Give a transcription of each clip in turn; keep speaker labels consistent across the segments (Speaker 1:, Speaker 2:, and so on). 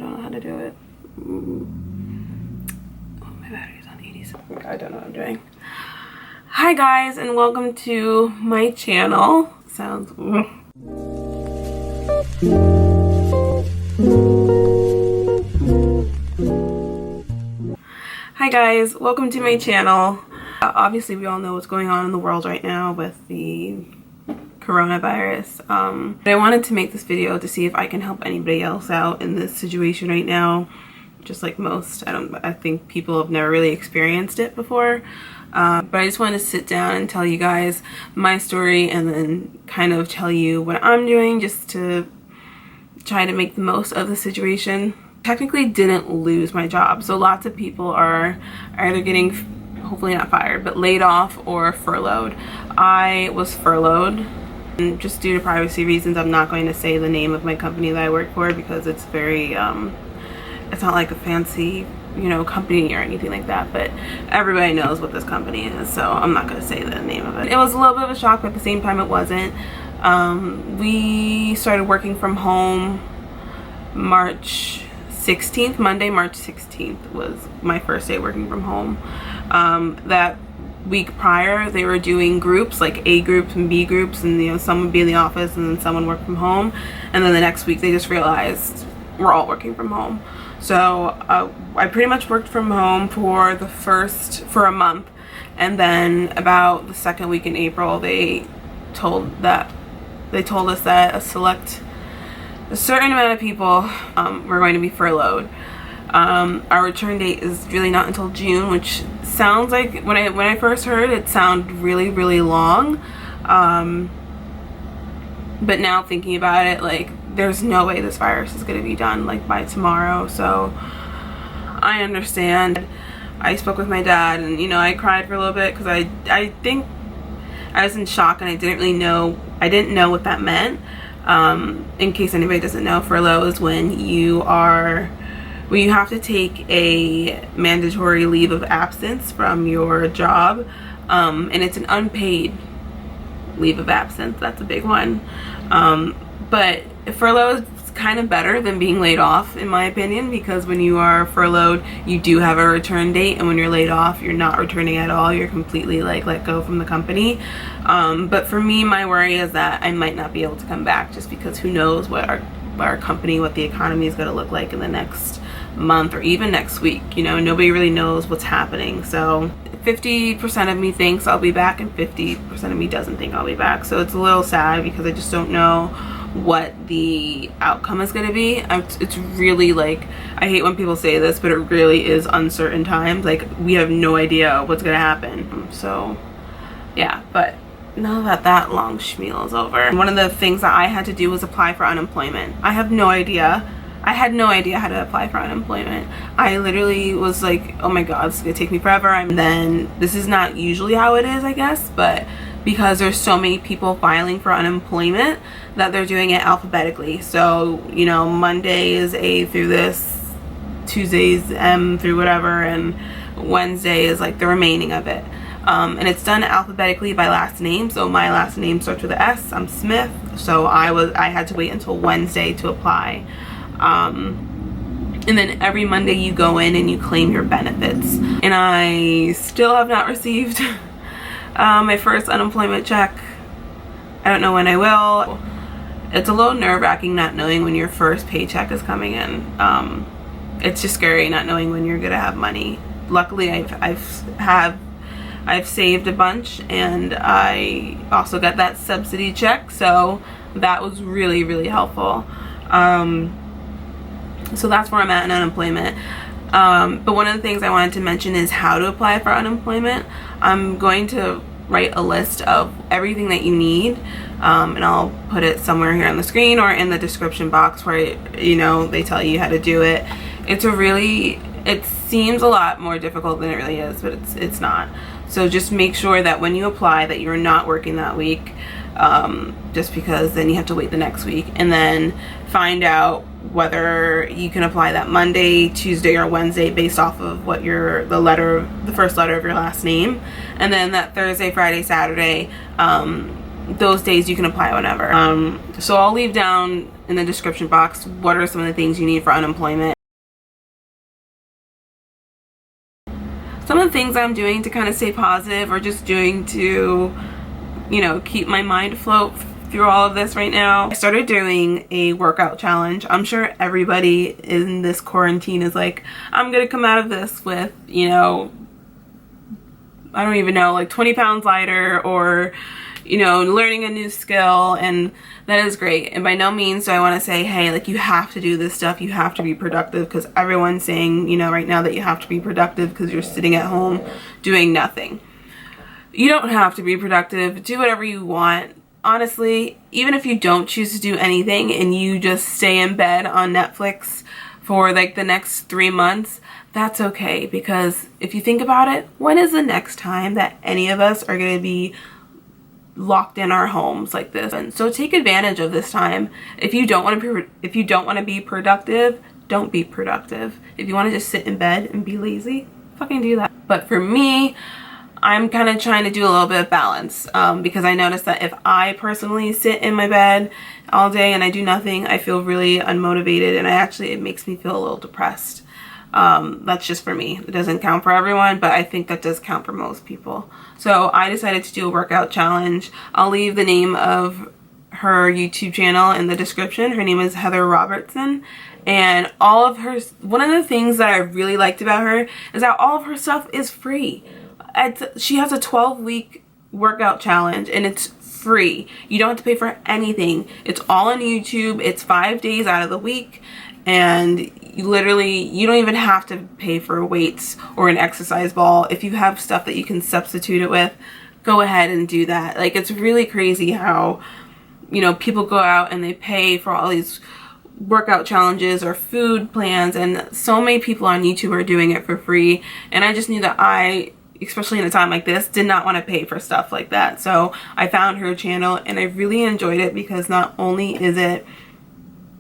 Speaker 1: don't know how to do it. Oh, my battery's on 87. I don't know what I'm doing. Hi guys, and welcome to my channel. Sounds... Hi guys, welcome to my channel. Obviously we all know what's going on in the world right now with the coronavirus. But I wanted to make this video to see if I can help anybody else out in this situation right now. Just like most, I think people have never really experienced it before. But I just wanted to sit down and tell you guys my story and then kind of tell you what I'm doing just to try to make the most of the situation. Technically didn't lose my job, so lots of people are either getting, hopefully not fired, but laid off or furloughed. I was furloughed, and just due to privacy reasons I'm not going to say the name of my company that I work for because it's very it's not like a fancy, you know, company or anything like that, but everybody knows what this company is, so I'm not going to say the name of it. It was a little bit of a shock, but at the same time it wasn't. We started working from home March 16th, Monday, March 16th was my first day working from home. That week prior, they were doing groups, like A groups and B groups, and you know, some would be in the office and then someone work from home. And then the next week, they just realized we're all working from home. So I pretty much worked from home for a month, and then about the second week in April, they told us that a certain amount of people were going to be furloughed. Our return date is really not until June, which sounds like, when I first heard it, sounded really long. But now thinking about it, like, there's no way this virus is going to be done like by tomorrow. So I understand. I spoke with my dad, and you know, I cried for a little bit because I think I was in shock, and I didn't know what that meant. In case anybody doesn't know, furlough is when you have to take a mandatory leave of absence from your job, and it's an unpaid leave of absence. That's a big one. But furlough is kind of better than being laid off, in my opinion, because when you are furloughed, you do have a return date, and when you're laid off, you're not returning at all. You're completely like let go from the company. But for me, my worry is that I might not be able to come back, just because who knows what our company, what the economy is going to look like in the next month or even next week. You know, nobody really knows what's happening. So 50% of me thinks I'll be back, and 50% of me doesn't think I'll be back. So it's a little sad because I just don't know what the outcome is going to be. It's really, like, I hate when people say this, but it really is uncertain times. Like, we have no idea what's going to happen. So yeah, but now that long spiel is over, one of the things that I had to do was apply for unemployment. I had no idea how to apply for unemployment. I literally was like, oh my god, it's gonna take me forever. And then, this is not usually how it is, I guess, but because there's so many people filing for unemployment, that they're doing it alphabetically. So, you know, Monday is A through this, Tuesday's M through whatever, and Wednesday is like the remaining of it. And it's done alphabetically by last name. So my last name starts with an S. I'm Smith. So I had to wait until Wednesday to apply. And then every Monday you go in and you claim your benefits. And I still have not received my first unemployment check. I don't know when I will. It's a little nerve-wracking not knowing when your first paycheck is coming in. It's just scary not knowing when you're gonna have money. Luckily, I've saved a bunch, and I also got that subsidy check, so that was really helpful. So that's where I'm at in unemployment. But one of the things I wanted to mention is how to apply for unemployment. I'm going to write a list of everything that you need, and I'll put it somewhere here on the screen or in the description box where, you know, they tell you how to do it. It seems a lot more difficult than it really is, but it's not. So just make sure that when you apply that you're not working that week, just because then you have to wait the next week, and then find out whether you can apply that Monday, Tuesday, or Wednesday based off of what the first letter of your last name, and then that Thursday, Friday, Saturday, those days you can apply whenever. So I'll leave down in the description box what are some of the things you need for unemployment. Some of the things I'm doing to kind of stay positive, or just doing to, you know, keep my mind afloat through all of this right now. I started doing a workout challenge. I'm sure everybody in this quarantine is like, I'm gonna come out of this with, you know, I don't even know, like 20 pounds lighter, or, you know, learning a new skill, and that is great. And by no means do I want to say, hey, like, you have to do this stuff, you have to be productive, because everyone's saying, you know, right now that you have to be productive because you're sitting at home doing nothing. You don't have to be productive. Do whatever you want. Honestly, even if you don't choose to do anything and you just stay in bed on Netflix for like the next 3 months, that's okay, because if you think about it, when is the next time that any of us are going to be locked in our homes like this? And so take advantage of this time. If you don't want to be productive, don't be productive. If you want to just sit in bed and be lazy, fucking do that. But for me, I'm kind of trying to do a little bit of balance, because I noticed that if I personally sit in my bed all day and I do nothing, I feel really unmotivated, and it makes me feel a little depressed. That's just for me. It doesn't count for everyone, but I think that does count for most people. So I decided to do a workout challenge. I'll leave the name of her YouTube channel in the description. Her name is Heather Robertson, and all of her, one of the things that I really liked about her is that all of her stuff is free. She has a 12-week workout challenge, and it's free. You don't have to pay for anything. It's all on YouTube. It's 5 days out of the week, and you don't even have to pay for weights or an exercise ball. If you have stuff that you can substitute it with, go ahead and do that. Like, it's really crazy how, you know, people go out and they pay for all these workout challenges or food plans, and so many people on YouTube are doing it for free. And I just knew that especially in a time like this, did not want to pay for stuff like that. So I found her channel and I really enjoyed it, because not only is it,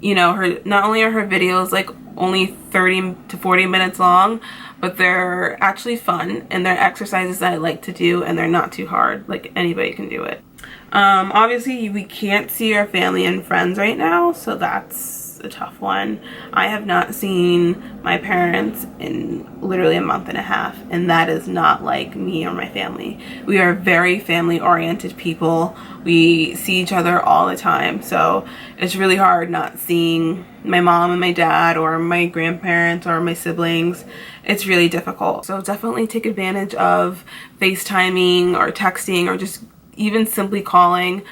Speaker 1: you know, not only are her videos like only 30 to 40 minutes long, but they're actually fun, and they're exercises that I like to do, and they're not too hard. Like, anybody can do it. Obviously we can't see our family and friends right now, so that's a tough one. I have not seen my parents in literally a month and a half, and that is not like me or my family. We are very family oriented people. We see each other all the time, so it's really hard not seeing my mom and my dad, or my grandparents, or my siblings. It's really difficult. So definitely take advantage of FaceTiming or texting, or just even simply calling.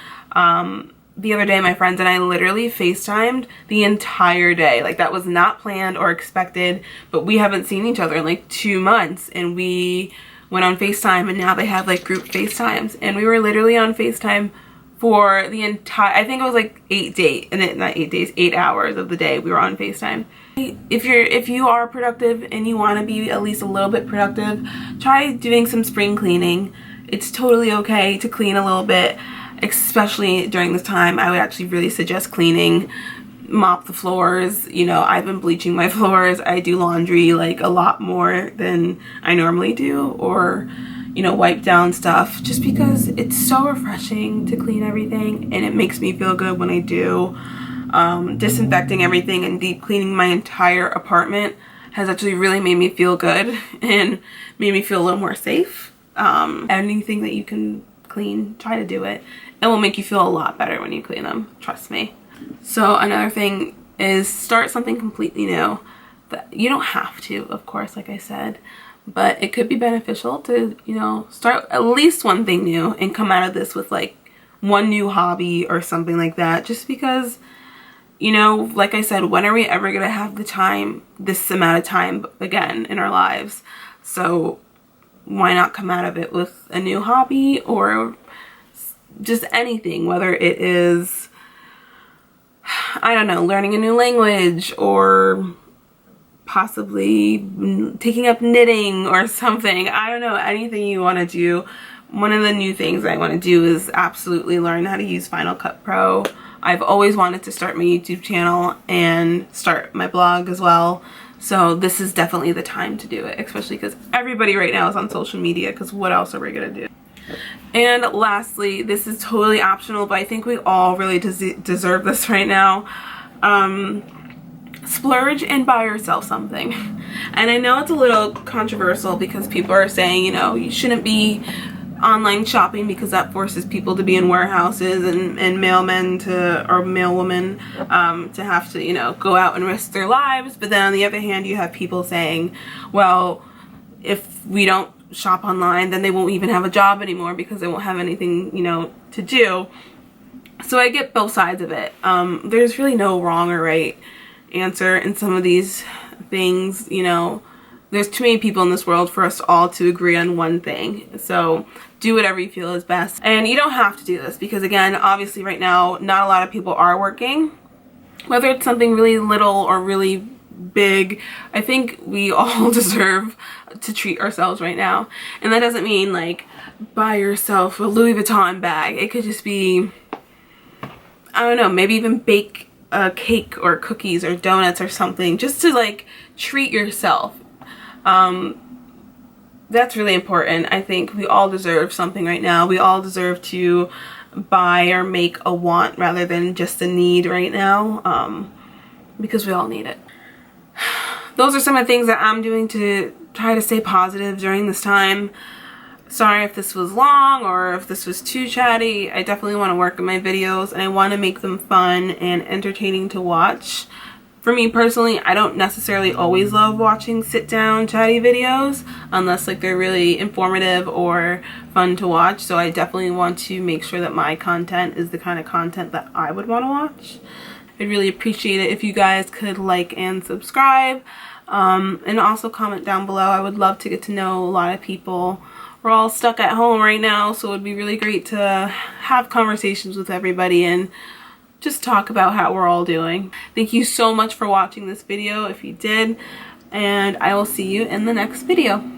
Speaker 1: The other day, my friends and I literally FaceTimed the entire day. Like, that was not planned or expected, but we haven't seen each other in like 2 months, and we went on FaceTime, and now they have like group FaceTimes, and we were literally on FaceTime for the entire, I think it was like 8 hours of the day we were on FaceTime. If you are productive and you want to be at least a little bit productive, try doing some spring cleaning. It's totally okay to clean a little bit. Especially during this time, I would actually really suggest cleaning. Mop the floors. You know, I've been bleaching my floors. I do laundry like a lot more than I normally do, or, you know, wipe down stuff, just because it's so refreshing to clean everything, and it makes me feel good when I do. Disinfecting everything and deep cleaning my entire apartment has actually really made me feel good and made me feel a little more safe. Anything that you can clean, try to do it. It will make you feel a lot better when you clean them, trust me. So another thing is start something completely new. That you don't have to, of course, like I said, but it could be beneficial to, you know, start at least one thing new and come out of this with like one new hobby or something like that, just because, you know, like I said, when are we ever gonna have the time, this amount of time again in our lives? So why not come out of it with a new hobby, or just anything, whether it is, I don't know, learning a new language, or possibly taking up knitting or something. I don't know, anything you want to do. One of the new things I want to do is absolutely learn how to use Final Cut Pro. I've always wanted to start my YouTube channel and start my blog as well. So this is definitely the time to do it, especially because everybody right now is on social media, because what else are we going to do? And lastly, this is totally optional, but I think we all really deserve this right now. Splurge and buy yourself something. And I know it's a little controversial because people are saying, you know, you shouldn't be online shopping because that forces people to be in warehouses and mailmen to, or mailwomen to have to, you know, go out and risk their lives. But then on the other hand, you have people saying, well, if we don't shop online, then they won't even have a job anymore because they won't have anything, you know, to do. So I get both sides of it. There's really no wrong or right answer in some of these things. You know, there's too many people in this world for us all to agree on one thing. So do whatever you feel is best. And you don't have to do this because, again, obviously right now not a lot of people are working. Whether it's something really little or really big, I think we all deserve to treat ourselves right now. And that doesn't mean like buy yourself a Louis Vuitton bag. It could just be, I don't know, maybe even bake a cake or cookies or donuts or something just to like treat yourself. That's really important. I think we all deserve something right now. We all deserve to buy or make a want rather than just a need right now, because we all need it. Those are some of the things that I'm doing to try to stay positive during this time. Sorry if this was long or if this was too chatty. I definitely want to work on my videos and I want to make them fun and entertaining to watch. For me personally, I don't necessarily always love watching sit-down chatty videos unless like they're really informative or fun to watch. So I definitely want to make sure that my content is the kind of content that I would want to watch. I'd really appreciate it if you guys could like and subscribe, and also comment down below. I would love to get to know a lot of people. We're all stuck at home right now, so it would be really great to have conversations with everybody and just talk about how we're all doing. Thank you so much for watching this video if you did, and I will see you in the next video.